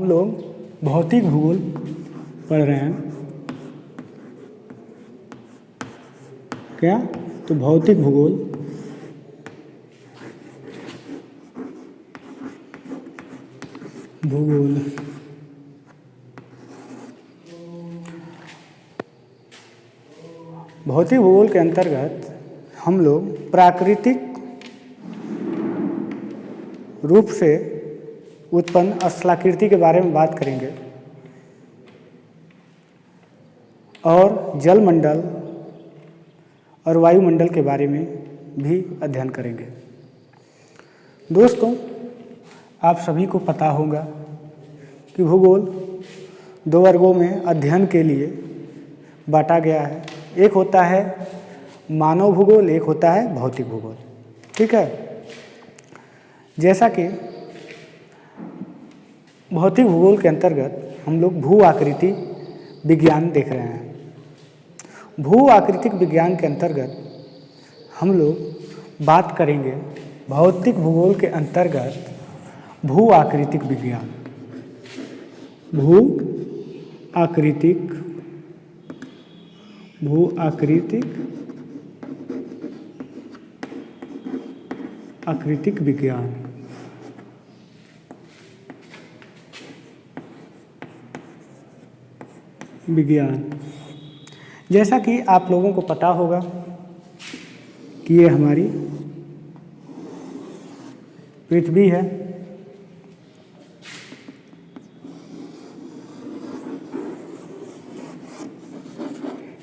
हम लोग भौतिक भूगोल पढ़ रहे हैं। क्या? तो भौतिक भूगोल भौतिक भूगोल के अंतर्गत हम लोग प्राकृतिक रूप से उत्पन्न स्थलाकृति के बारे में बात करेंगे और जलमंडल और वायुमंडल के बारे में भी अध्ययन करेंगे। दोस्तों, आप सभी को पता होगा कि भूगोल दो वर्गों में अध्ययन के लिए बांटा गया है। एक होता है मानव भूगोल, एक होता है भौतिक भूगोल। ठीक है। जैसा कि भौतिक भूगोल के अंतर्गत हम लोग भू आकृति विज्ञान देख रहे हैं। भू आकृतिक विज्ञान के अंतर्गत हम लोग बात करेंगे भौतिक भूगोल के अंतर्गत भू आकृतिक विज्ञान, भू आकृतिक विज्ञान। जैसा कि आप लोगों को पता होगा कि ये हमारी पृथ्वी है।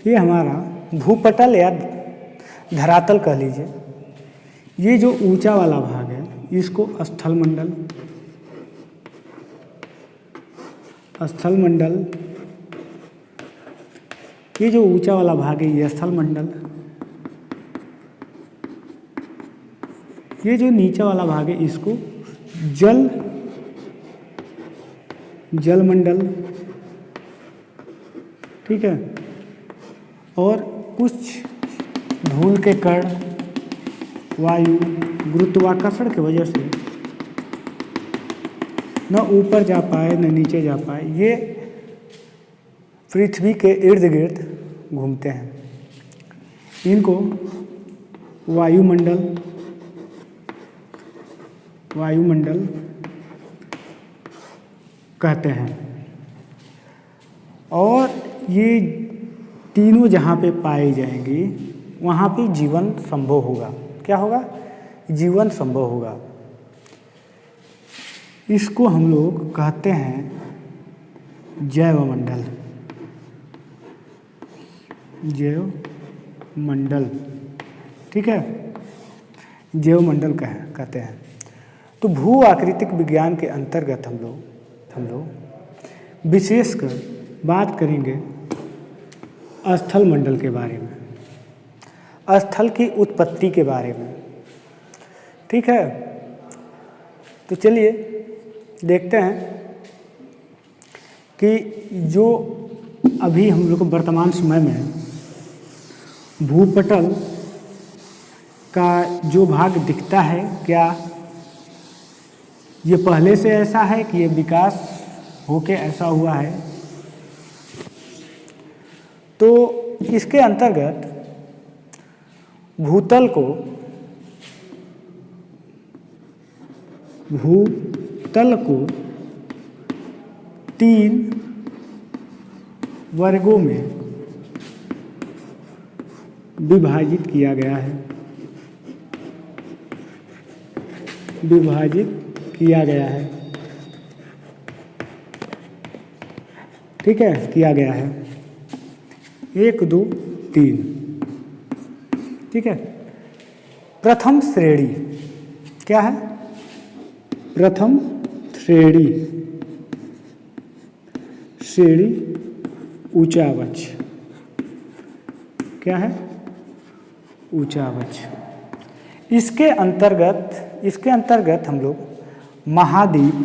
ये हमारा भूपटल या धरातल कह लीजिए। ये जो ऊंचा वाला भाग है इसको स्थलमंडल, ये जो ऊंचा वाला भाग है ये स्थलमंडल, ये जो नीचा वाला भाग है इसको जलमंडल। ठीक है। और कुछ धूल के कण वायु गुरुत्वाकर्षण की वजह से न ऊपर जा पाए न नीचे जा पाए, ये पृथ्वी के इर्द गिर्द घूमते हैं। इनको वायुमंडल कहते हैं। और ये तीनों जहाँ पे पाए जाएंगे वहाँ पे जीवन संभव होगा। क्या होगा? जीवन संभव होगा। इसको हम लोग कहते हैं जैवमंडल। ठीक है। जैवमंडल कहते हैं। तो भू आकृतिक विज्ञान के अंतर्गत हम लोग विशेषकर बात करेंगे स्थल मंडल के बारे में, स्थल की उत्पत्ति के बारे में। ठीक है। तो चलिए देखते हैं कि जो अभी हम लोग को वर्तमान समय में भूपटल का जो भाग दिखता है, क्या ये पहले से ऐसा है कि ये विकास होके ऐसा हुआ है? तो इसके अंतर्गत भूतल को 3 वर्गों में विभाजित किया गया है। ठीक है। किया गया है 1, 2, 3। ठीक है। प्रथम श्रेणी क्या है? प्रथम श्रेणी ऊंचावच। क्या है? ऊंचावच। इसके अंतर्गत हम लोग महाद्वीप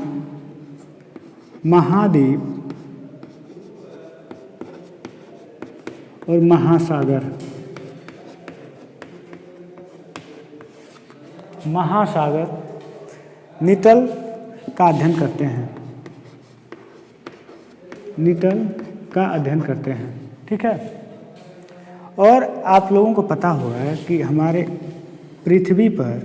और महासागर नितल का अध्ययन करते हैं। निटल का अध्ययन करते हैं। ठीक है। और आप लोगों को पता होगा कि हमारे पृथ्वी पर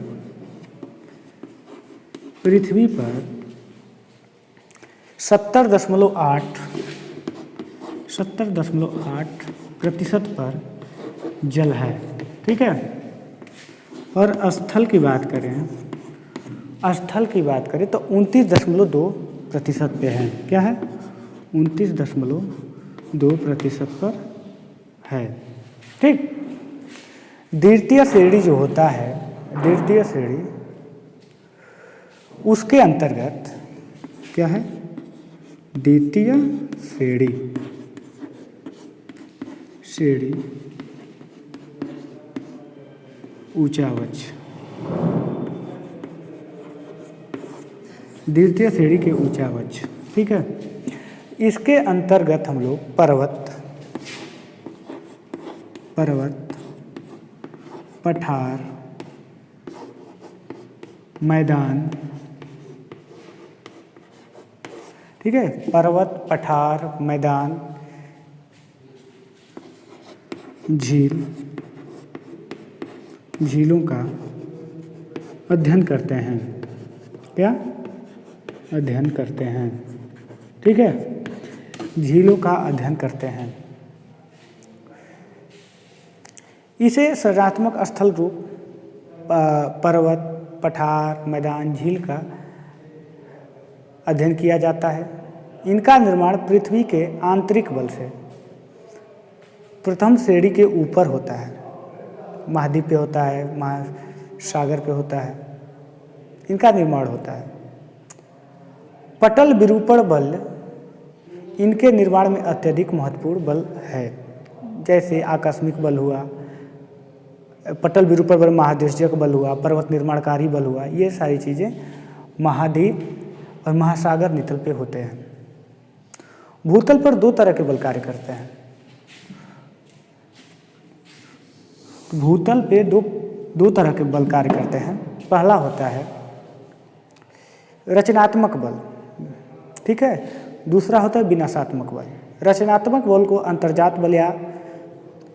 70.8% पर जल है। ठीक है। और स्थल की बात करें तो 29.2% पे है। क्या है? 29.2% पर है। ठीक। द्वितीय श्रेणी जो होता है, द्वितीय श्रेणी, उसके अंतर्गत क्या है? द्वितीय श्रेणी ऊंचावच, द्वितीय श्रेणी के ऊंचावच। ठीक है। इसके अंतर्गत हम लोग पर्वत, पठार, मैदान, ठीक है, पर्वत, पठार, मैदान, झीलों का अध्ययन करते हैं। क्या? अध्ययन करते हैं। ठीक है। झीलों का अध्ययन करते हैं। इसे संरचनात्मक स्थल रूप पर्वत, पठार, मैदान, झील का अध्ययन किया जाता है। इनका निर्माण पृथ्वी के आंतरिक बल से प्रथम श्रेणी के ऊपर होता है। महाद्वीप पे होता है, महासागर पे होता है, इनका निर्माण होता है। पटल विरूपण बल इनके निर्माण में अत्यधिक महत्वपूर्ण बल है। जैसे आकस्मिक बल हुआ, पटल विरूपण बल, महादेशजक बल हुआ, पर्वत निर्माणकारी बल हुआ, ये सारी चीज़ें महाद्वीप और महासागर नितल पे होते हैं। भूतल पर दो तरह के बल कार्य करते हैं। भूतल पे दो तरह के बल कार्य करते हैं। पहला होता है रचनात्मक बल। ठीक है। दूसरा होता है विनाशात्मक बल। रचनात्मक बल को अंतर्जात बल या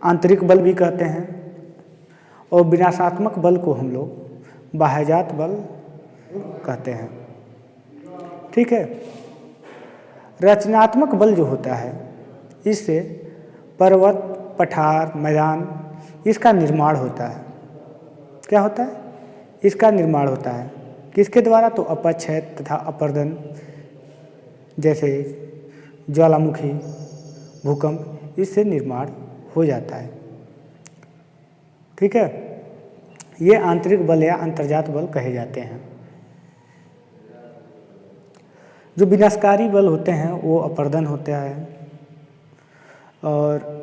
आंतरिक बल भी कहते हैं, और विनाशात्मक बल को हम लोग बाह्यजात बल कहते हैं। ठीक है। रचनात्मक बल जो होता है, इससे पर्वत, पठार, मैदान, इसका निर्माण होता है। क्या होता है? इसका निर्माण होता है। किसके द्वारा? तो अपक्षय तथा अपर्दन, जैसे ज्वालामुखी, भूकंप, इससे निर्माण हो जाता है। ठीक है। ये आंतरिक बल या अंतर्जात बल कहे जाते हैं। जो विनाशकारी बल होते हैं वो अपर्दन होता है और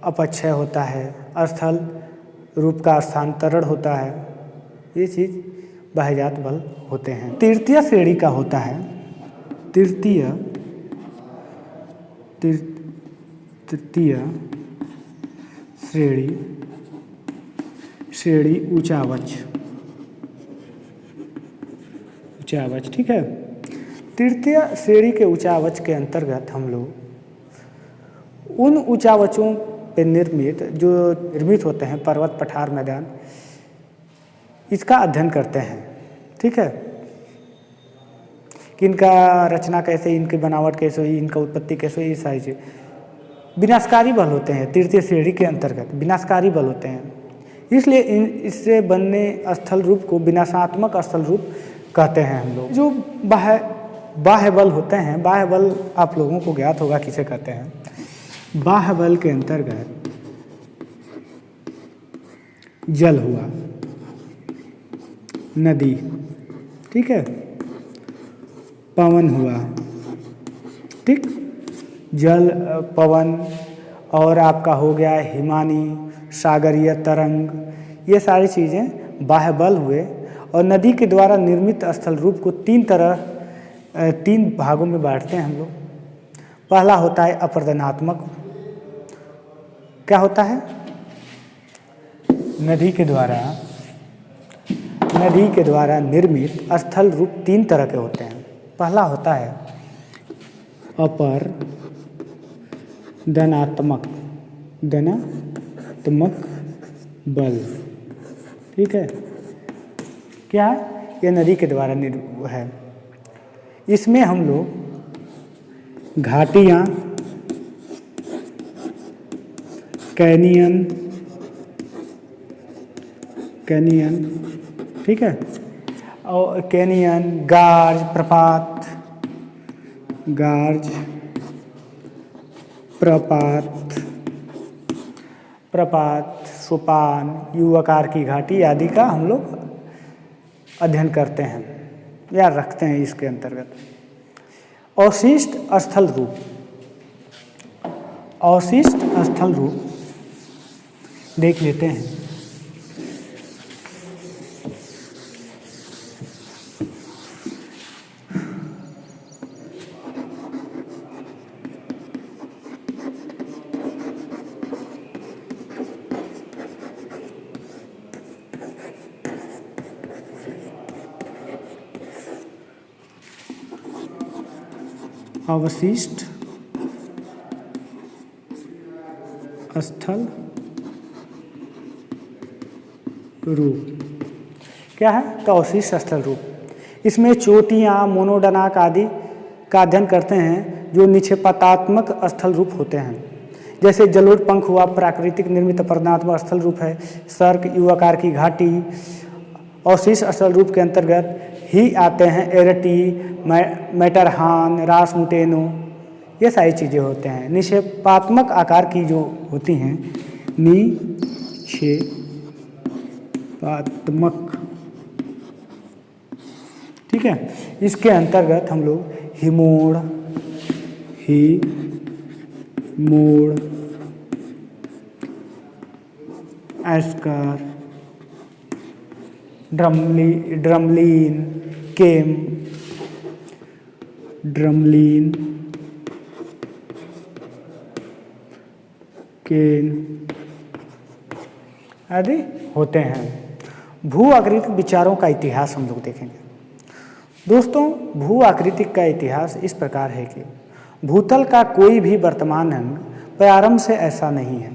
अपक्षय होता है, स्थल रूप का स्थानांतरण होता है, ये चीज़ बाह्यजात बल होते हैं। तृतीय श्रेणी का होता है, तृतीय श्रेणी ऊंचावच। ठीक है। तृतीय श्रेणी के ऊंचावच के अंतर्गत हम लोग उन ऊंचावचों पे निर्मित होते हैं, पर्वत, पठार, मैदान, इसका अध्ययन करते हैं। ठीक है। कि इनका रचना कैसे, इनकी बनावट कैसे हुई, इनका उत्पत्ति कैसे हुई, ये सारी चीज़ विनाशकारी बल होते हैं। तृतीय श्रेणी के अंतर्गत विनाशकारी बल होते हैं, इसलिए इससे बनने स्थल रूप को विनाशात्मक स्थल रूप कहते हैं हम लोग। जो बाह्य बल होते हैं, बाह्य बल आप लोगों को ज्ञात होगा किसे कहते हैं। बाह्य बल के अंतर्गत जल हुआ, नदी, ठीक है, पवन हुआ, ठीक, जल, पवन, और आपका हो गया हिमानी, सागरीय तरंग, ये सारी चीज़ें बाह्य बल हुए। और नदी के द्वारा निर्मित स्थल रूप को तीन भागों में बांटते हैं हम लोग। पहला होता है अपर्दनात्मक। क्या होता है? नदी के द्वारा निर्मित स्थल रूप तीन तरह के होते हैं। पहला होता है धनात्मक बल। ठीक है, क्या है? ये नदी के द्वारा है। इसमें हम लोग घाटियाँ, कैनियन, ठीक है, और कैनियन, गार्ज, प्रपात, सोपान, यू आकार की घाटी आदि का हम लोग अध्ययन करते हैं या रखते हैं इसके अंतर्गत। अवशिष्ट स्थल रूप देख लेते हैं। अवशिष्ट स्थल रूप क्या है? तो अवशिष्ट स्थल रूप, इसमें चोटियाँ, मोनोडनाक आदि का अध्ययन करते हैं जो निक्षेपात्मक स्थल रूप होते हैं। जैसे जलोढ़ पंख हुआ, प्राकृतिक निर्मित अपरदनात्मक स्थल रूप है। सर्क, यू आकार की घाटी अवशिष्ट स्थल रूप के अंतर्गत ही आते हैं। एरटी, मैटरहान, रासमुटेनो, ये सारी चीज़ें होते हैं। निक्षेपात्मक आकार की जो होती हैं, निक्षेपात्मक, ठीक है, इसके अंतर्गत हम लोग हिमोड़, एस्कर, ड्रमलीन, केन आदि होते हैं। भू आकृतिक विचारों का इतिहास हम लोग देखेंगे। दोस्तों, भू आकृतिक का इतिहास इस प्रकार है कि भूतल का कोई भी वर्तमान अंग प्रारंभ से ऐसा नहीं है।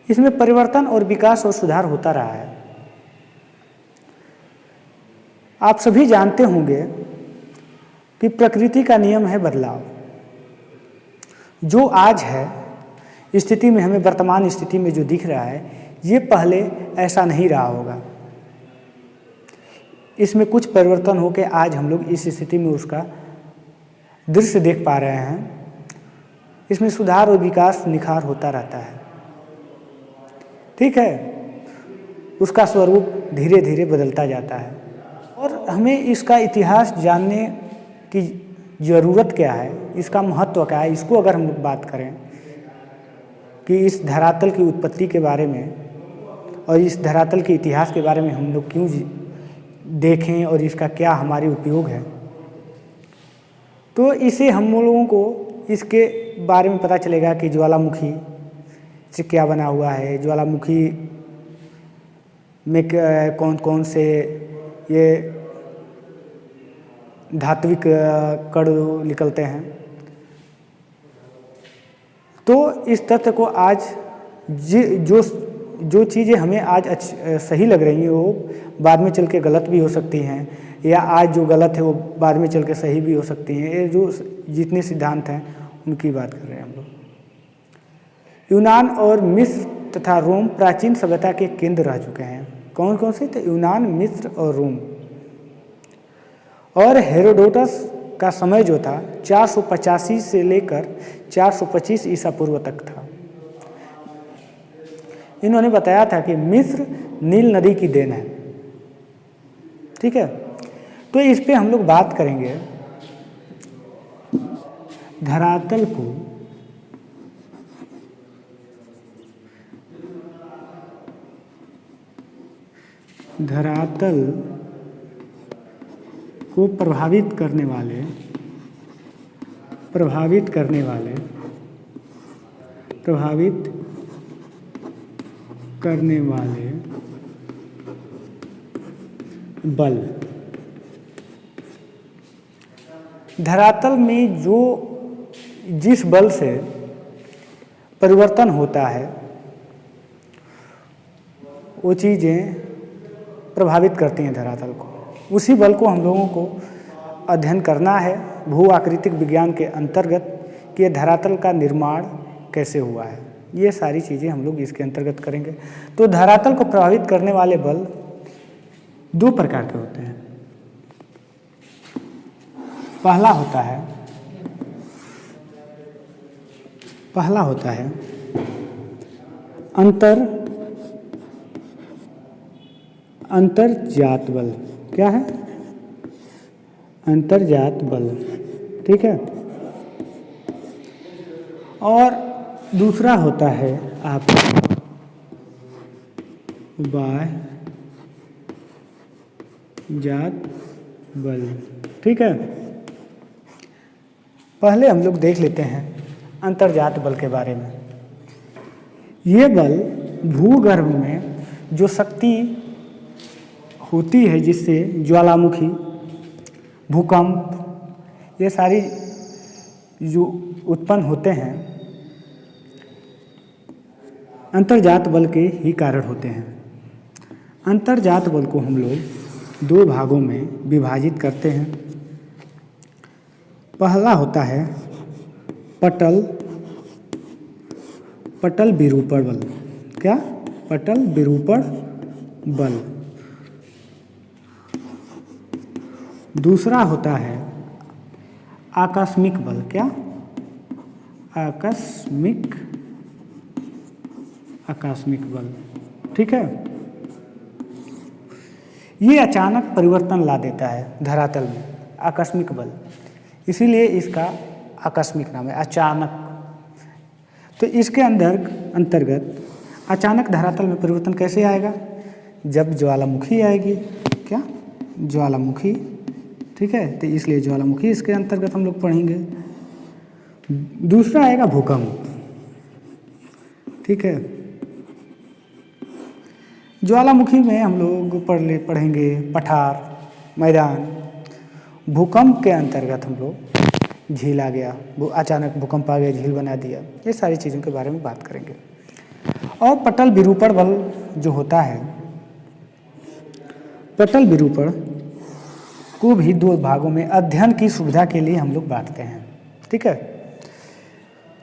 इसमें परिवर्तन और विकास और सुधार होता रहा है। आप सभी जानते होंगे कि प्रकृति का नियम है बदलाव। जो आज है स्थिति में, हमें वर्तमान स्थिति में जो दिख रहा है, ये पहले ऐसा नहीं रहा होगा। इसमें कुछ परिवर्तन होकर आज हम लोग इस स्थिति में उसका दृश्य देख पा रहे हैं। इसमें सुधार और विकास, निखार होता रहता है। ठीक है, उसका स्वरूप धीरे धीरे बदलता जाता है और हमें इसका इतिहास जानने की ज़रूरत क्या है, इसका महत्व क्या है, इसको अगर हम बात करें कि इस धरातल की उत्पत्ति के बारे में और इस धरातल के इतिहास के बारे में हम लोग क्यों देखें और इसका क्या हमारे उपयोग है, तो इसे हम लोगों को इसके बारे में पता चलेगा कि ज्वालामुखी से क्या बना हुआ है, ज्वालामुखी में कौन कौन से ये धात्विक कण निकलते हैं। तो इस तथ्य को आज जो चीज़ें हमें आज सही लग रही हैं वो बाद में चल के गलत भी हो सकती हैं, या आज जो गलत है वो बाद में चल के सही भी हो सकती हैं। ये जो जितने सिद्धांत हैं उनकी बात कर रहे हैं हम लोग। यूनान और मिस्र तथा रोम प्राचीन सभ्यता के केंद्र रह चुके हैं। कौन कौन से? तो यूनान, मिस्र और रोम। और हेरोडोटस का समय जो था 485 से लेकर 425 ईसा पूर्व तक था। इन्होंने बताया था कि मिस्र नील नदी की देन है। ठीक है, तो इस पे हम लोग बात करेंगे। धरातल को प्रभावित करने वाले बल। धरातल में जिस बल से परिवर्तन होता है वो चीज़ें प्रभावित करती हैं धरातल को। उसी बल को हम लोगों को अध्ययन करना है भू आकृतिक विज्ञान के अंतर्गत कि ये धरातल का निर्माण कैसे हुआ है। ये सारी चीज़ें हम लोग इसके अंतर्गत करेंगे। तो धरातल को प्रभावित करने वाले बल दो प्रकार के होते हैं। पहला होता है अंतर्जात बल। क्या है? अंतर्जात बल। ठीक है। और दूसरा होता है आपका बाह्यजात बल। ठीक है। पहले हम लोग देख लेते हैं अंतर्जात बल के बारे में। ये बल भूगर्भ में जो शक्ति होती है जिससे ज्वालामुखी, भूकंप ये सारी जो उत्पन्न होते हैं अंतर्जात बल के ही कारण होते हैं। अंतर्जात बल को हम लोग दो भागों में विभाजित करते हैं। पहला होता है पटल विरूपण बल। क्या? पटल विरूपण बल। दूसरा होता है आकस्मिक बल। क्या? आकस्मिक बल। ठीक है। ये अचानक परिवर्तन ला देता है धरातल में, आकस्मिक बल, इसीलिए इसका आकस्मिक नाम है, अचानक। तो इसके अंतर्गत अचानक धरातल में परिवर्तन कैसे आएगा? जब ज्वालामुखी आएगी। क्या? ज्वालामुखी। ठीक है। तो इसलिए ज्वालामुखी इसके अंतर्गत हम लोग पढ़ेंगे। दूसरा आएगा भूकंप। ठीक है। ज्वालामुखी में हम लोग पढ़ेंगे पठार, मैदान। भूकंप के अंतर्गत हम लोग झील आ गया, अचानक भूकंप आ गया, झील बना दिया, ये सारी चीज़ों के बारे में बात करेंगे। और पटल विरूपण बल जो होता है, पटल विरूपण को भी दो भागों में अध्ययन की सुविधा के लिए हम लोग बांटते हैं। ठीक है।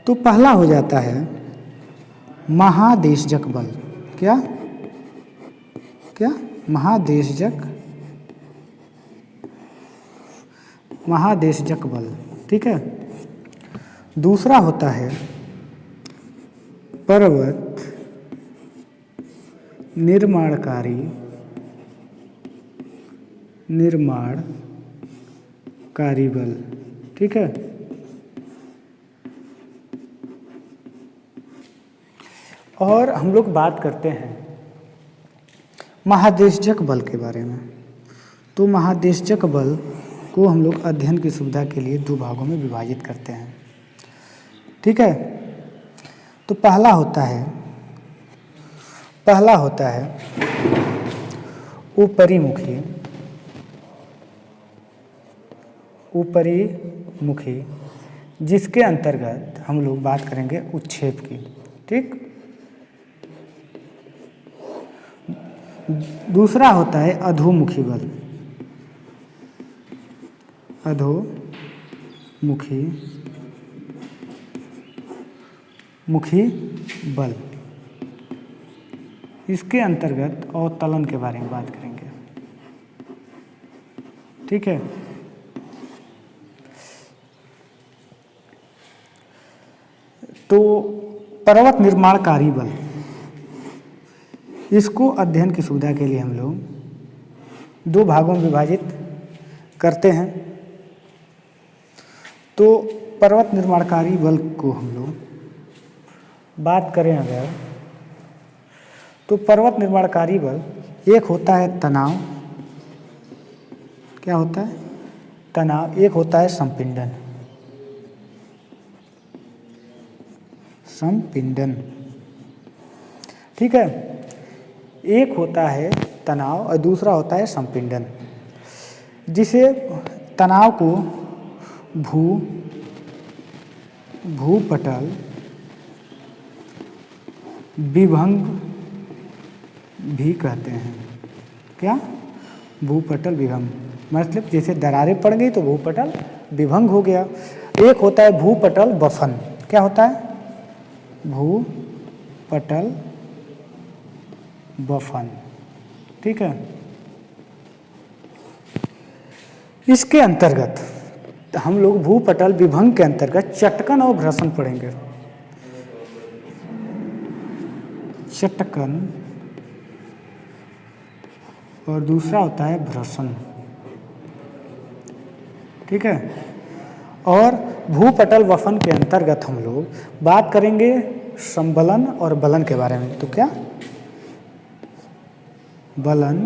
तो पहला हो जाता है महादेशजक बल। क्या? महादेशजक बल। ठीक है। दूसरा होता है पर्वत निर्माणकारी बल। ठीक है। और हम लोग बात करते हैं महादेशजक बल के बारे में। तो महादेशजक बल को हम लोग अध्ययन की सुविधा के लिए दो भागों में विभाजित करते हैं। ठीक है। तो पहला होता है ऊपरीमुखी, जिसके अंतर्गत हम लोग बात करेंगे उच्छेद की। ठीक। दूसरा होता है अधोमुखी बल। मुखी बल, इसके अंतर्गत अवतलन के बारे में बात करेंगे। ठीक है। तो पर्वत निर्माणकारी बल, इसको अध्ययन की सुविधा के लिए हम लोग दो भागों में विभाजित करते हैं। तो पर्वत निर्माणकारी बल को हम लोग बात करें अगर, तो पर्वत निर्माणकारी बल एक होता है तनाव। क्या होता है? तनाव। एक होता है संपीड़न। ठीक है। एक होता है तनाव और दूसरा होता है संपीड़न, जिसे तनाव को भूपटल विभंग भी कहते हैं। क्या? भूपटल विभंग, मतलब जैसे दरारें पड़ गई तो भूपटल विभंग हो गया। एक होता है भूपटल वफन। क्या होता है? भूपटल वफन। ठीक है। इसके अंतर्गत हम लोग भूपटल विभंग के अंतर्गत चटकन और भ्रसन पढ़ेंगे। चटकन और दूसरा होता है भ्रसन। ठीक है। और भूपटल वफन के अंतर्गत हम लोग बात करेंगे संबलन और बलन के बारे में। तो क्या? बलन,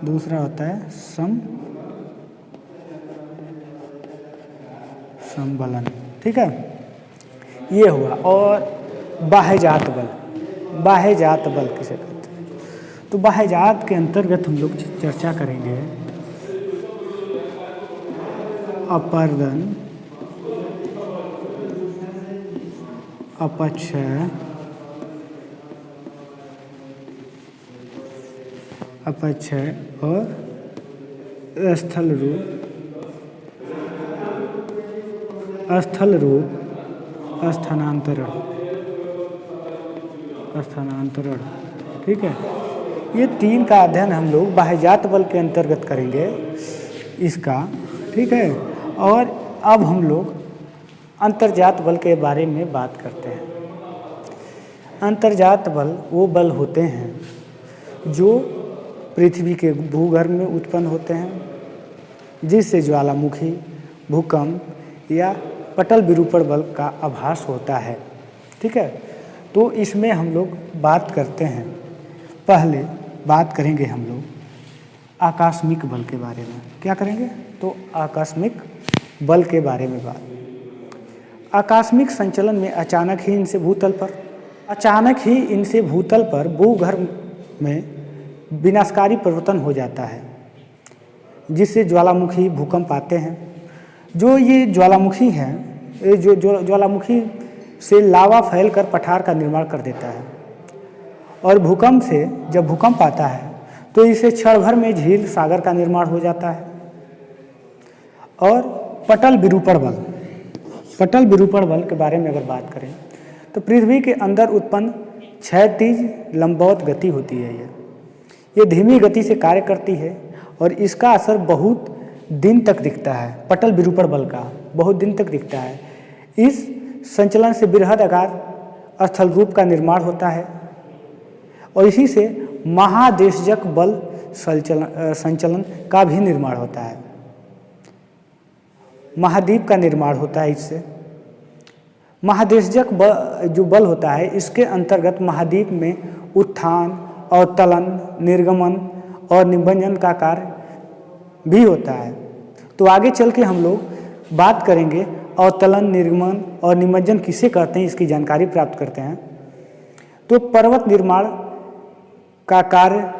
दूसरा होता है संबलन। ठीक है, ये हुआ। और बाह्यजात बल, बाह्यजात बल किसे कहते हैं? तो बाह्यजात के अंतर्गत हम लोग चर्चा करेंगे अपर्दन, अपक्षय, और स्थल रूप स्थानांतरण। ठीक है, ये तीन का अध्ययन हम लोग बाह्यजात बल के अंतर्गत करेंगे इसका। ठीक है। और अब हम लोग अंतर्जात बल के बारे में बात करते हैं। अंतर्जात बल वो बल होते हैं जो पृथ्वी के भूगर्भ में उत्पन्न होते हैं, जिससे ज्वालामुखी, भूकंप या पटल विरूपण बल का आभास होता है। ठीक है। तो इसमें हम लोग बात करते हैं, पहले बात करेंगे हम लोग आकस्मिक बल के बारे में। क्या करेंगे? तो आकस्मिक बल के बारे में बात। आकस्मिक संचलन में अचानक ही इनसे भूतल पर भूगर्भ में विनाशकारी परिवर्तन हो जाता है, जिससे ज्वालामुखी, भूकंप आते हैं। जो ये ज्वालामुखी हैं, ये जो ज्वालामुखी से लावा फैलकर पठार का निर्माण कर देता है। और भूकंप से जब भूकंप आता है तो इसे क्षण भर में झील, सागर का निर्माण हो जाता है। और पटल विरूपण बल के बारे में अगर बात करें तो पृथ्वी के अंदर उत्पन्न क्षैतिज लंबवत गति होती है। ये धीमी गति से कार्य करती है और इसका असर बहुत दिन तक दिखता है। पटल विरूपण बल का बहुत दिन तक दिखता है। इस संचलन से बृहदाकार स्थल रूप का निर्माण होता है और इसी से महादेशजक बल संचलन का भी निर्माण होता है। महाद्वीप का निर्माण होता है इससे। महादेशजक जो बल होता है, इसके अंतर्गत महाद्वीप में उत्थान, अवतलन, निर्गमन और निबंजन का कार्य भी होता है। तो आगे चल के हम लोग बात करेंगे अवतलन, निर्गमन और निमज्जन किसे कहते हैं, इसकी जानकारी प्राप्त करते हैं। तो पर्वत निर्माण का कार्य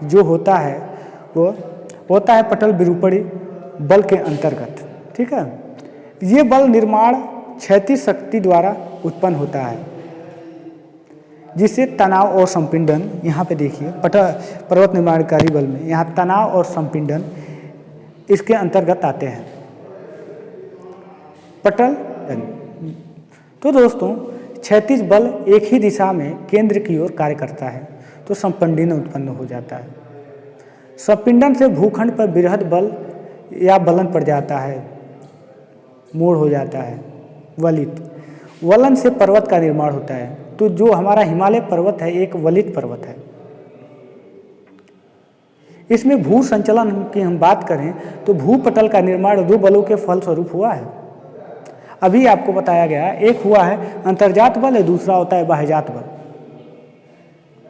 जो होता है वो होता है पटल विरूपणी बल के अंतर्गत। ठीक है। ये बल निर्माण क्षैतिज शक्ति द्वारा उत्पन्न होता है, जिससे तनाव और संपीड़न, यहाँ पे देखिए पर्वत निर्माणकारी बल में यहाँ तनाव और संपीड़न इसके अंतर्गत आते हैं। पटल। तो दोस्तों, क्षैतिज बल एक ही दिशा में केंद्र की ओर कार्य करता है तो संपीड़न उत्पन्न हो जाता है। संपीड़न से भूखंड पर बृहद बल या बलन पड़ जाता है, मोड़ हो जाता है, वलित। वलन से पर्वत का निर्माण होता है। तो जो हमारा हिमालय पर्वत है एक वलित पर्वत है। इसमें भू संचलन की हम बात करें तो भूपटल का निर्माण दो बलों के फलस्वरूप हुआ है। अभी आपको बताया गया, एक हुआ है अंतर्जात बल है, दूसरा होता है बाह्यजात बल।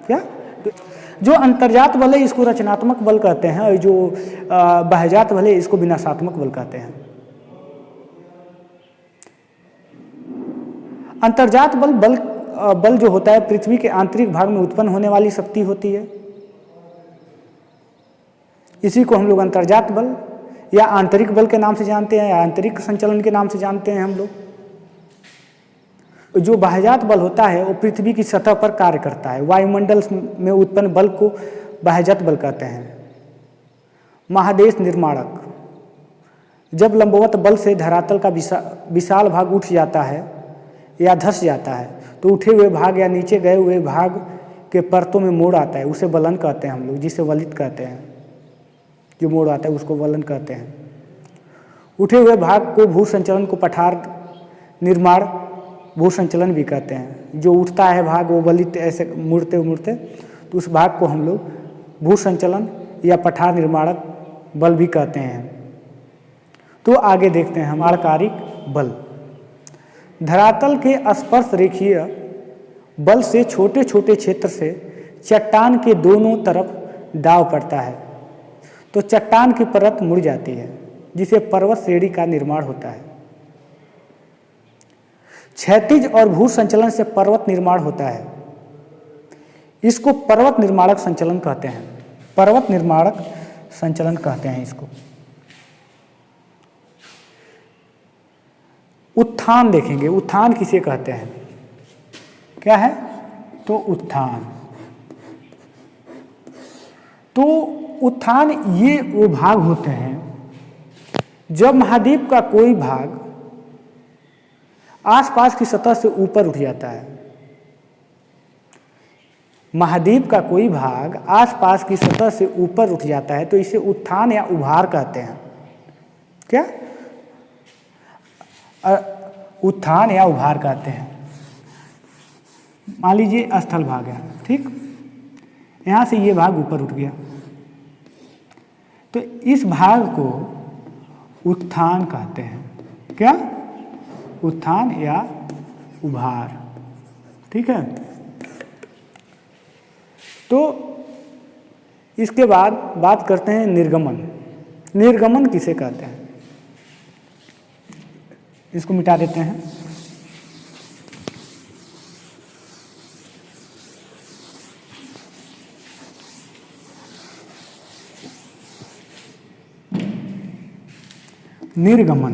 क्या? जो अंतर्जात बल है इसको रचनात्मक बल कहते हैं और जो बाह्यजात बल है इसको विनाशात्मक बल कहते हैं। अंतर्जात बल जो होता है पृथ्वी के आंतरिक भाग में उत्पन्न होने वाली शक्ति होती है। इसी को हम लोग अंतर्जात बल या आंतरिक बल के नाम से जानते हैं, या आंतरिक संचलन के नाम से जानते हैं हम लोग। जो बाह्यजात बल होता है वो पृथ्वी की सतह पर कार्य करता है। वायुमंडल में उत्पन्न बल को बाह्यजात बल कहते हैं। महादेश निर्माणक, जब लंबवत बल से धरातल का विशाल भाग उठ जाता है या धंस जाता है तो उठे हुए भाग या नीचे गए हुए भाग के परतों में मोड़ आता है, उसे वलन कहते हैं हम लोग, जिसे वलित कहते हैं। जो मोड़ आता है उसको वलन कहते हैं। उठे हुए भाग को भू संचलन को पठार निर्माण भू संचलन भी कहते हैं। जो उठता है भाग वो वलित ऐसे मुड़ते मुड़ते, तो उस भाग को हम लोग भू संचलन या पठार निर्माणक बल भी कहते हैं। तो आगे देखते हैं हम आलकारिक बल। धरातल के स्पर्श रेखीय बल से छोटे छोटे क्षेत्र से चट्टान के दोनों तरफ दाव पड़ता है तो चट्टान की परत मुड़ जाती है, जिसे पर्वत श्रेणी का निर्माण होता है। क्षैतिज और भू संचलन से पर्वत निर्माण होता है, इसको पर्वत निर्माणक संचलन कहते हैं। पर्वत निर्माणक संचलन कहते हैं इसको। उत्थान देखेंगे, उत्थान किसे कहते हैं, क्या है तो उत्थान। तो उत्थान ये वो भाग होते हैं जब महाद्वीप का कोई भाग आसपास की सतह से ऊपर उठ जाता है। महाद्वीप का कोई भाग आसपास की सतह से ऊपर उठ जाता है तो इसे उत्थान या उभार कहते हैं। क्या उत्थान या उभार कहते हैं। मान लीजिए स्थल भाग है, ठीक, यहाँ से ये भाग ऊपर उठ गया तो इस भाग को उत्थान कहते हैं। क्या उत्थान या उभार, ठीक है। तो इसके बाद बात करते हैं निर्गमन। निर्गमन किसे कहते हैं, इसको मिटा देते हैं। निर्गमन,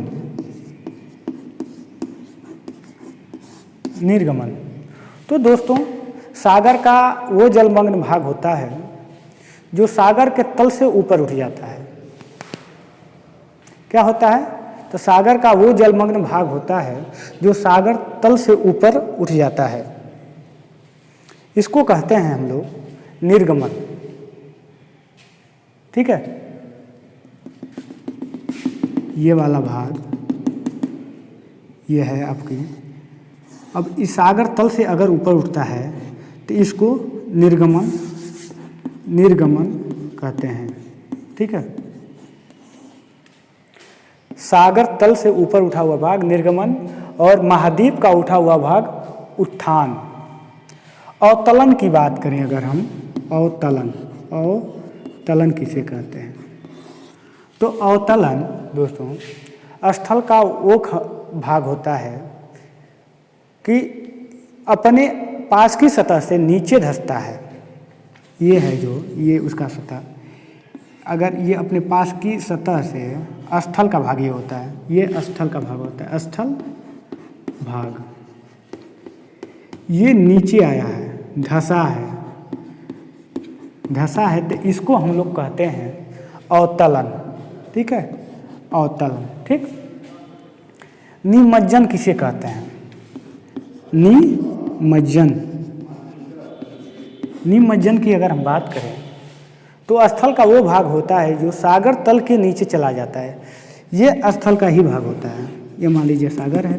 निर्गमन तो दोस्तों सागर का वो जलमग्न भाग होता है जो सागर के तल से ऊपर उठ जाता है। क्या होता है, तो सागर का वो जलमग्न भाग होता है जो सागर तल से ऊपर उठ जाता है, इसको कहते हैं हम लोग निर्गमन, ठीक है। ये वाला भाग ये है आपकी। अब इस सागर तल से अगर ऊपर उठता है तो इसको निर्गमन, निर्गमन कहते हैं, ठीक है। सागर तल से ऊपर उठा हुआ भाग निर्गमन और महाद्वीप का उठा हुआ भाग उत्थान। अवतलन की बात करें अगर हम, अवतलन, अवतलन किसे कहते हैं, तो अवतलन दोस्तों स्थल का वो भाग होता है कि अपने पास की सतह से नीचे धंसता है। ये है जो ये उसका सतह, अगर ये अपने पास की सतह से स्थल का भाग ये होता है, ये स्थल का भाग होता है, स्थल भाग, ये नीचे आया है, धंसा है, धंसा है तो इसको हम लोग कहते हैं अवतलन, ठीक है, अवतलन, ठीक। निमज्जन किसे कहते हैं, निमज्जन, निमज्जन की अगर हम बात करें तो स्थल का वो भाग होता है जो सागर तल के नीचे चला जाता है। ये स्थल का ही भाग होता है। ये मान लीजिए सागर है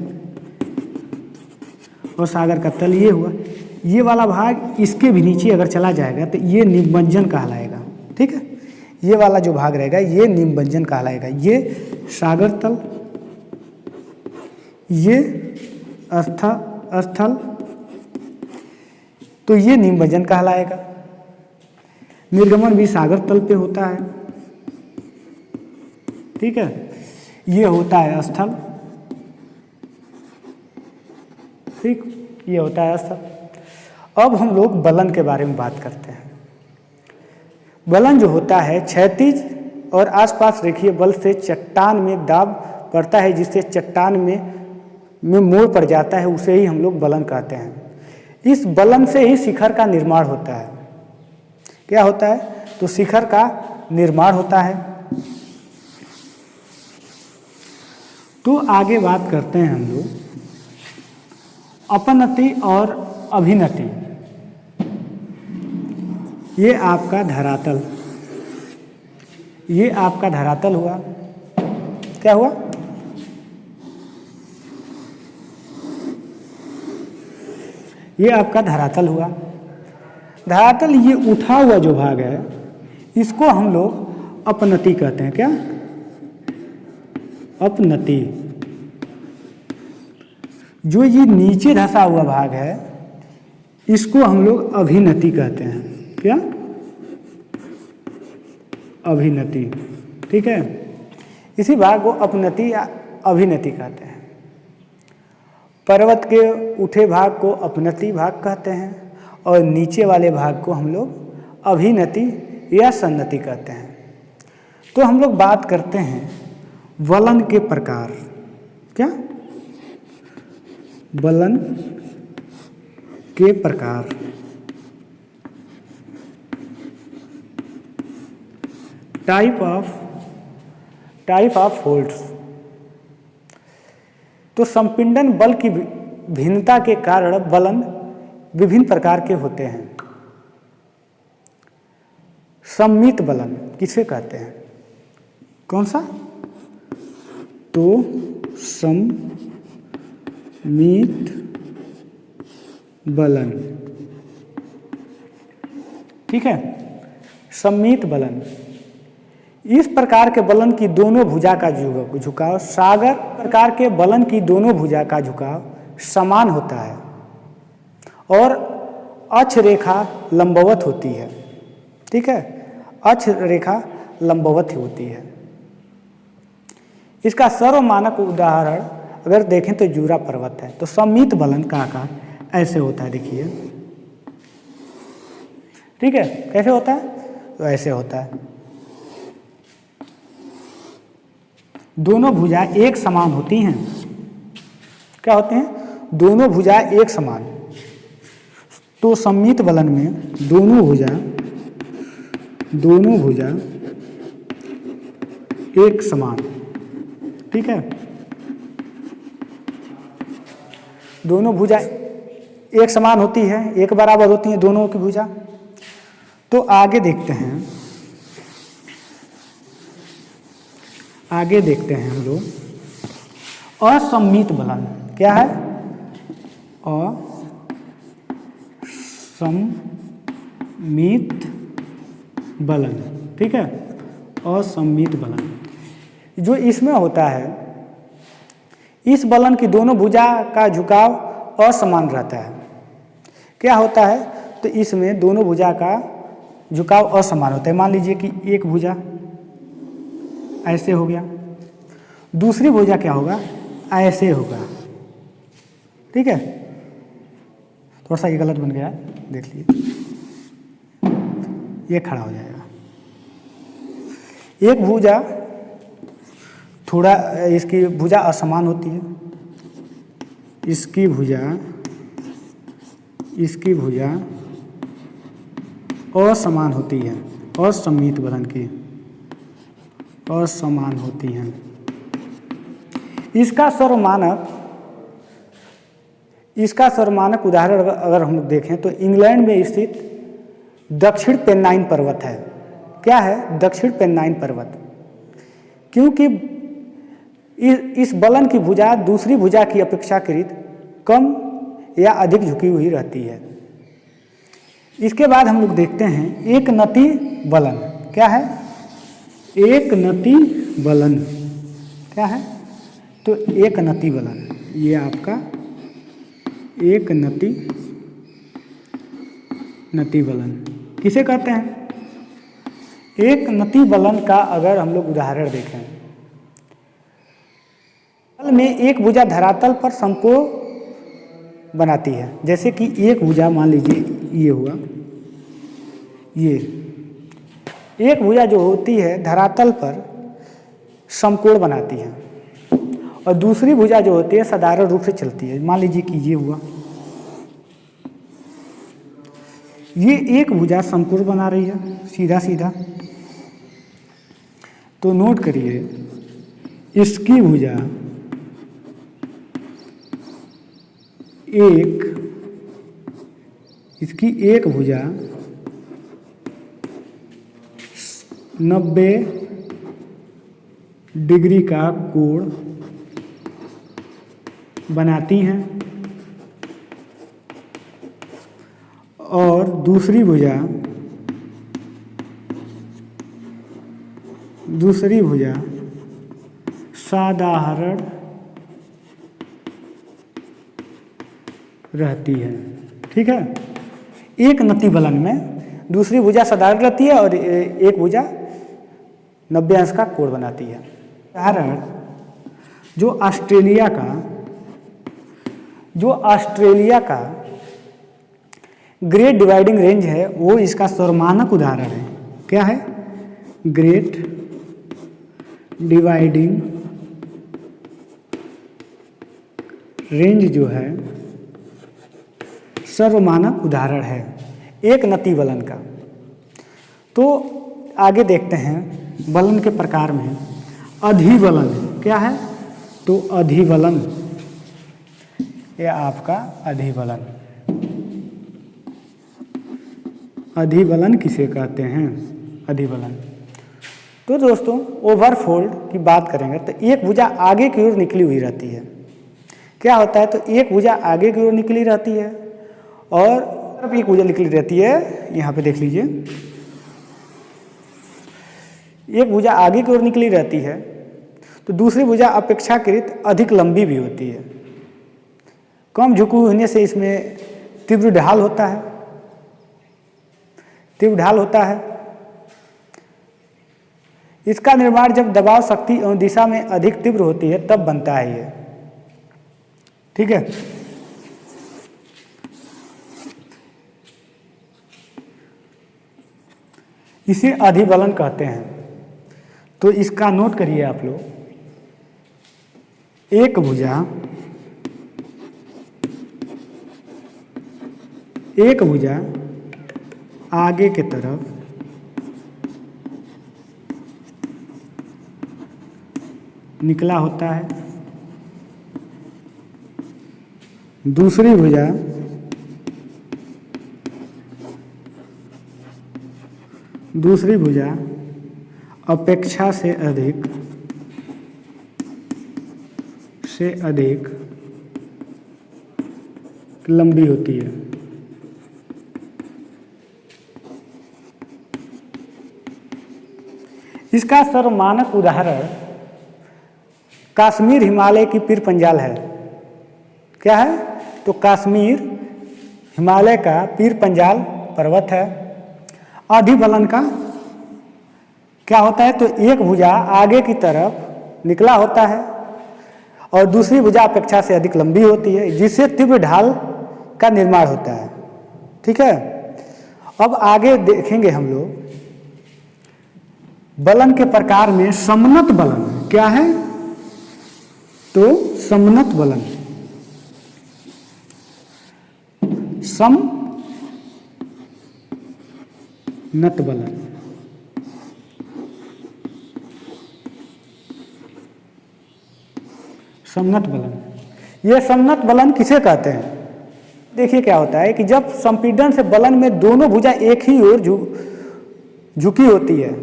और सागर का तल ये हुआ, ये वाला भाग इसके भी नीचे अगर चला जाएगा तो ये निमज्जन कहलाएगा, ठीक है। ये वाला जो भाग रहेगा ये निमज्जन कहलाएगा। ये सागर तल, ये स्थल, तो ये निमज्जन कहलाएगा। निर्गमन भी सागर तल पे होता है, ठीक है। ये होता है स्थल, ठीक, ये होता है स्थल। अब हम लोग बलन के बारे में बात करते हैं। बलन जो होता है क्षैतिज और आसपास रेखीय बल से चट्टान में दाब पड़ता है, जिससे चट्टान में में मोड़ पड़ जाता है उसे ही हम लोग बलन कहते हैं। इस बलन से ही शिखर का निर्माण होता है। क्या होता है? तो शिखर का निर्माण होता है। तो आगे बात करते हैं हम लोग अपनति और अभिनति। ये आपका धरातल, ये आपका धरातल हुआ। क्या हुआ? ये आपका धरातल हुआ। धरातल ये उठा हुआ जो भाग है इसको हम लोग अपनति कहते हैं। क्या? अपनति। जो ये नीचे धंसा हुआ भाग है इसको हम लोग अभिनति कहते हैं। क्या? अभिनति। ठीक है, इसी भाग को अपनति या अभिनति कहते हैं। पर्वत के उठे भाग को अपनति भाग कहते हैं और नीचे वाले भाग को हम लोग अभिनति या सन्नति कहते हैं। तो हम लोग बात करते हैं वलन के प्रकार। क्या? वलन के प्रकार। Type of folds. तो संपीड़न बल की भिन्नता के कारण वलन विभिन्न प्रकार के होते हैं। सम्मित वलन किसे कहते हैं? कौन सा? तो सम्मित वलन। ठीक है, सम्मित वलन। इस प्रकार के बलन की दोनों भुजा का झुकाव सागर प्रकार के बलन की दोनों भुजा का झुकाव समान होता है और अक्ष रेखा लंबवत होती है। ठीक है, अक्ष रेखा लंबवत होती है। इसका सर्वमानक उदाहरण अगर देखें तो जूरा पर्वत है। तो सम्मित बलन का आकार ऐसे होता है, देखिए। ठीक है, कैसे होता है? तो ऐसे होता है। दोनों भुजा एक समान होती हैं। क्या होते हैं? दोनों भुजा एक समान। तो सम्मित बलन में दोनों भुजा एक समान। ठीक है, दोनों भुजा एक समान होती है, एक बराबर होती है दोनों की भुजा। तो आगे देखते हैं हम लोग असम्मित बलन। क्या है? असम्मित बलन। ठीक है, असम्मित बलन जो इसमें होता है, इस बलन की दोनों भुजा का झुकाव असमान रहता है। क्या होता है? तो इसमें दोनों भुजा का झुकाव असमान होता है। मान लीजिए कि एक भुजा ऐसे हो गया, दूसरी भुजा क्या होगा? ऐसे होगा। ठीक है, थोड़ा सा ये गलत बन गया, देख लीजिए, ये खड़ा हो जाएगा। एक भुजा थोड़ा, इसकी भुजा असमान होती है, इसकी भुजा असमान होती है, असम्मित बलन की असमान होती हैं। इसका सर्वमानक उदाहरण अगर हम देखें तो इंग्लैंड में स्थित दक्षिण पेन्नाइन पर्वत है। क्या है? दक्षिण पेन्नाइन पर्वत। क्योंकि इस बलन की भुजा दूसरी भुजा की अपेक्षाकृत कम या अधिक झुकी हुई रहती है। इसके बाद हम लोग देखते हैं एक नति बलन। क्या है? एक नति बलन। क्या है? तो एक नति बलन, ये आपका एक नति बलन किसे कहते हैं? एक नति बलन का अगर हम लोग उदाहरण देखें, बल में एक भुजा धरातल पर समकोण बनाती है। जैसे कि एक भुजा मान लीजिए ये हुआ, ये एक भुजा जो होती है धरातल पर समकोण बनाती है और दूसरी भुजा जो होती है साधारण रूप से चलती है। मान लीजिए कि ये हुआ, ये एक भुजा समकोण बना रही है सीधा सीधा, तो नोट करिए इसकी भुजा इसकी एक भुजा 90 डिग्री का कोण बनाती हैं और दूसरी भुजा साधारण रहती है। ठीक है, एक नति बलन में दूसरी भुजा साधारण रहती है और एक भुजा 90 अंश का कोण बनाती है। उदाहरण, जो ऑस्ट्रेलिया का ग्रेट डिवाइडिंग रेंज है वो इसका सर्वमानक उदाहरण है। क्या है? ग्रेट डिवाइडिंग रेंज जो है सर्वमानक उदाहरण है एक नति बलन का। तो आगे देखते हैं बलन के प्रकार में अधिबलन क्या है। तो अधिबलन, ये आपका अधिबलन, अधिबलन किसे कहते हैं? अधिबलन। तो दोस्तों ओवरफोल्ड की बात करेंगे तो एक भुजा आगे की ओर निकली हुई रहती है। क्या होता है? तो एक भुजा आगे की ओर निकली रहती है और एक भुजा निकली रहती है, यहाँ पे देख लीजिए, एक भुजा आगे की ओर निकली रहती है तो दूसरी भुजा अपेक्षाकृत अधिक लंबी भी होती है। कम झुकी होने से इसमें तीव्र ढाल होता है। इसका निर्माण जब दबाव शक्ति एवं दिशा में अधिक तीव्र होती है तब बनता है ये। ठीक है, इसे अधिबलन कहते हैं। तो इसका नोट करिए आप लोग, एक भुजा आगे की तरफ निकला होता है, दूसरी भुजा अपेक्षा से अधिक लंबी होती है। इसका सर्वमानक उदाहरण कश्मीर हिमालय की पीर पंजाल है। क्या है? तो कश्मीर हिमालय का पीर पंजाल पर्वत है। अधिबलन का क्या होता है? तो एक भुजा आगे की तरफ निकला होता है और दूसरी भुजा अपेक्षा से अधिक लंबी होती है जिससे तीव्र ढाल का निर्माण होता है। ठीक है, अब आगे देखेंगे हम लोग बलन के प्रकार में समनत बलन। क्या है? तो समनत बलन, समनत बलन, समनत बलन। ये समनत बलन किसे कहते हैं? देखिए क्या होता है कि जब संपीड़न से बलन में दोनों भुजा एक ही ओर झुकी होती है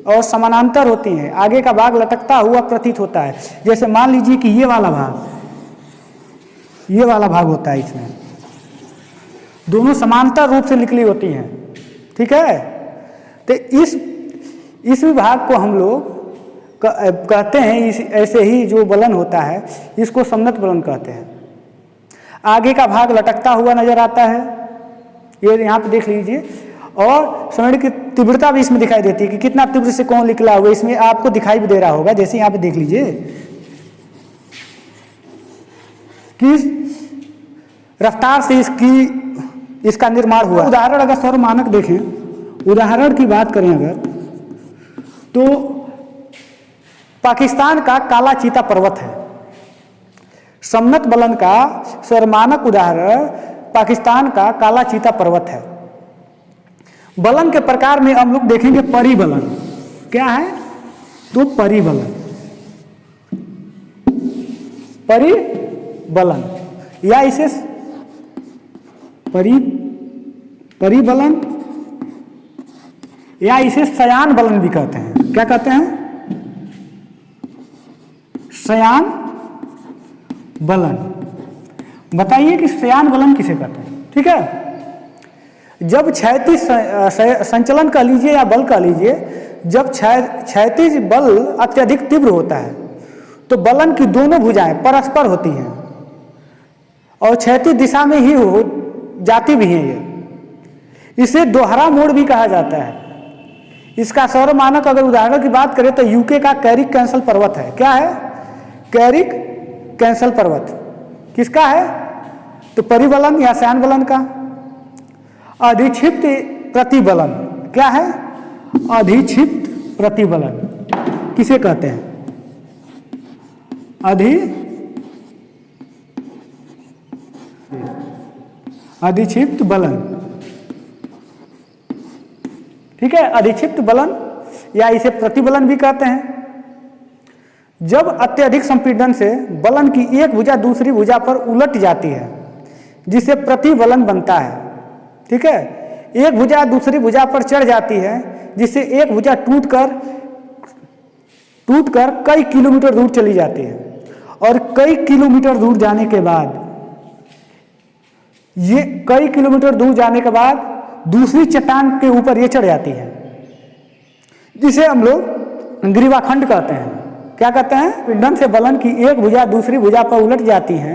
और समानांतर होती हैं, आगे का भाग लटकता हुआ प्रतीत होता है। जैसे मान लीजिए कि ये वाला भाग होता है, इसमें दोनों समांतर रूप से निकली होती हैं। ठीक है, तो इस विभाग को हम लोग कहते हैं, ऐसे ही जो बलन होता है इसको समनत बलन कहते हैं। आगे का भाग लटकता हुआ नजर आता है, ये यहाँ पे देख लीजिए, और समय की तीव्रता भी इसमें दिखाई देती है कि कितना तीव्र से कौन निकला हुआ, इसमें आपको दिखाई भी दे रहा होगा। जैसे यहाँ पे देख लीजिए किस रफ्तार से इसका निर्माण हुआ। उदाहरण अगर सर्वमानक देखें, उदाहरण की बात करें अगर, तो पाकिस्तान का काला चीता पर्वत है। समनत बलन का सर्वमानक उदाहरण पाकिस्तान का काला चीता पर्वत है। बलन के प्रकार में हम लोग देखेंगे परिबलन। क्या है? तो परिबलन, परिबलन या इसे परिबलन या इसे शयान बलन भी कहते हैं। क्या कहते हैं? शयान बलन। बताइए कि शयान बलन किसे कहते हैं? ठीक है, जब क्षैतिज संचलन कह लीजिए या बल कह लीजिए, जब क्षैतिज बल अत्यधिक तीव्र होता है तो बलन की दोनों भुजाएं परस्पर होती हैं और क्षैतिज दिशा में ही हो जाती भी हैं। ये इसे दोहरा मोड़ भी कहा जाता है। इसका सर्वमानक अगर उदाहरण की बात करें तो यूके का कैरिक कैंसल पर्वत है। क्या है? कैरिक कैंसल पर्वत किसका है? तो परिबलन या शयान बलन का। अधिक्षिप्त प्रतिबलन क्या है? अधिक्षिप्त प्रतिबलन किसे कहते हैं? अधिक्षिप्त बलन। ठीक है, अधिक्षिप्त बलन या इसे प्रतिबलन भी कहते हैं। जब अत्यधिक संपीड़न से बलन की एक भुजा दूसरी भुजा पर उलट जाती है जिसे प्रतिबलन बनता है। ठीक है, एक भुजा दूसरी भुजा पर चढ़ जाती है जिससे एक भुजा टूटकर कई किलोमीटर दूर चली जाती है और कई किलोमीटर दूर जाने के बाद दूसरी चट्टान के ऊपर ये चढ़ जाती है जिसे हम लोग ग्रीवाखंड कहते हैं। क्या कहते हैं? पिंडम से बलन की एक भुजा दूसरी भुजा पर उलट जाती है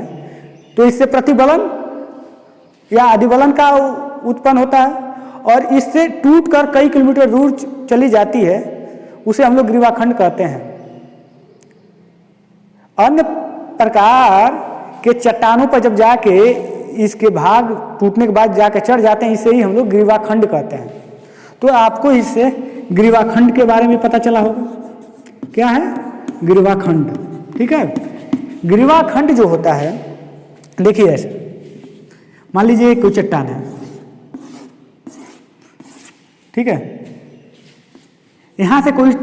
तो इससे प्रतिबलन या अधिबलन का उत्पन्न होता है और इससे टूटकर कई किलोमीटर दूर चली जाती है, उसे हम लोग ग्रीवाखंड कहते हैं। अन्य प्रकार के चट्टानों पर जब जाके इसके भाग टूटने के बाद जाके चढ़ जाते हैं, इसे ही हम लोग ग्रीवाखंड कहते हैं। तो आपको इससे ग्रीवाखंड के बारे में पता चला होगा। क्या है? ग्रीवाखंड। ठीक है, ग्रीवाखंड जो होता है, देखिए ऐसे मान लीजिए कोई चट्टान है। ठीक है, यहां से कोई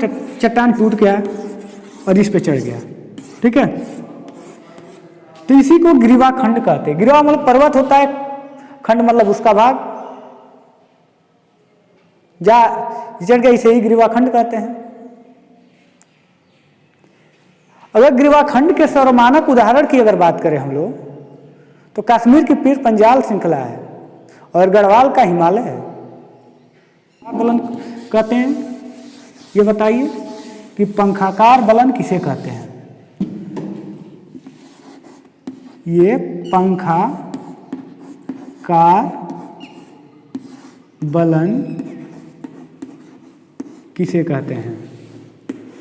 चट्टान टूट गया और इस पे चढ़ गया। ठीक है, तो इसी को ग्रीवाखंड कहते हैं। ग्रीवा मतलब पर्वत होता है, खंड मतलब उसका भाग, जा चढ़ गया, इसे ही ग्रीवाखंड कहते हैं। अगर ग्रीवाखंड के सर्वमानक उदाहरण की अगर बात करें हम लोग तो कश्मीर की पीर पंजाल श्रृंखला है और गढ़वाल का हिमालय है। बलन कहते हैं, ये बताइए कि पंखाकार बलन किसे कहते हैं? ये पंखाकार बलन किसे कहते हैं?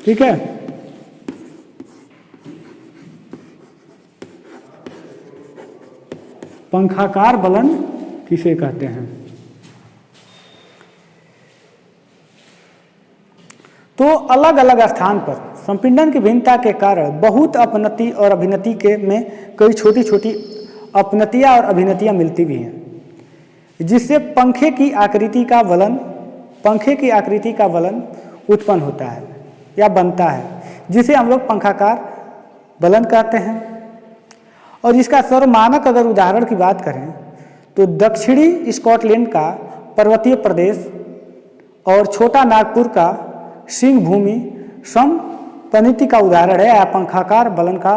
ठीक है, पंखाकार बलन किसे कहते हैं? तो अलग अलग स्थान पर संपीड़न की भिन्नता के कारण बहुत अपनति और अभिनति के में कई छोटी छोटी अपनतियां और अभिनतियां मिलती भी हैं, जिससे पंखे की आकृति का बलन उत्पन्न होता है या बनता है, जिसे हम लोग पंखाकार बलन कहते हैं। और इसका सर्वमानक अगर उदाहरण की बात करें तो दक्षिणी स्कॉटलैंड का पर्वतीय प्रदेश और छोटा नागपुर का सिंह भूमि समभिनति का उदाहरण है या पंखाकार बलन का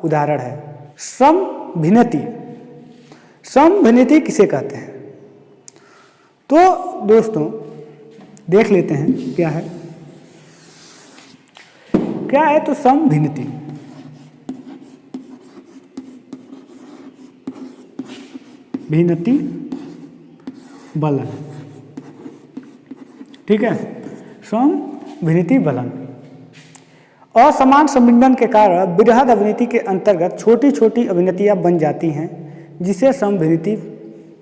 उदाहरण है। समभिनति किसे कहते हैं? तो दोस्तों देख लेते हैं क्या है। तो समभिनति बलन। ठीक है, समभिनति बलन असमान संपीड़न के कारण बृहद अभिनति के अंतर्गत छोटी छोटी अभिनतियां बन जाती हैं, जिसे समभिनति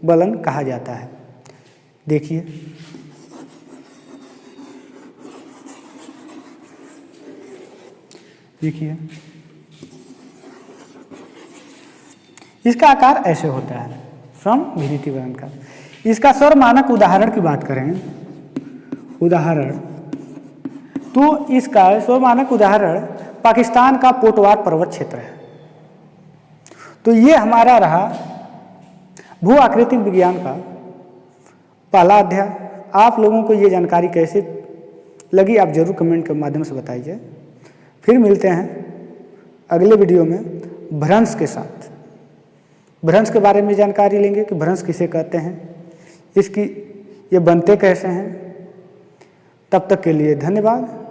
बलन कहा जाता है। देखिए इसका आकार ऐसे होता है समभिलिति वर्ण का। इसका स्वर मानक उदाहरण की बात करें उदाहरण, तो इसका स्वर मानक उदाहरण पाकिस्तान का पोटवार पर्वत क्षेत्र है। तो ये हमारा रहा भू आकृतिक विज्ञान का पहला अध्याय। आप लोगों को ये जानकारी कैसे लगी आप जरूर कमेंट के माध्यम से बताइए। फिर मिलते हैं अगले वीडियो में भ्रंश के साथ। भ्रंश के बारे में जानकारी लेंगे कि भ्रंश किसे कहते हैं, इसकी ये बनते कैसे हैं। तब तक के लिए धन्यवाद।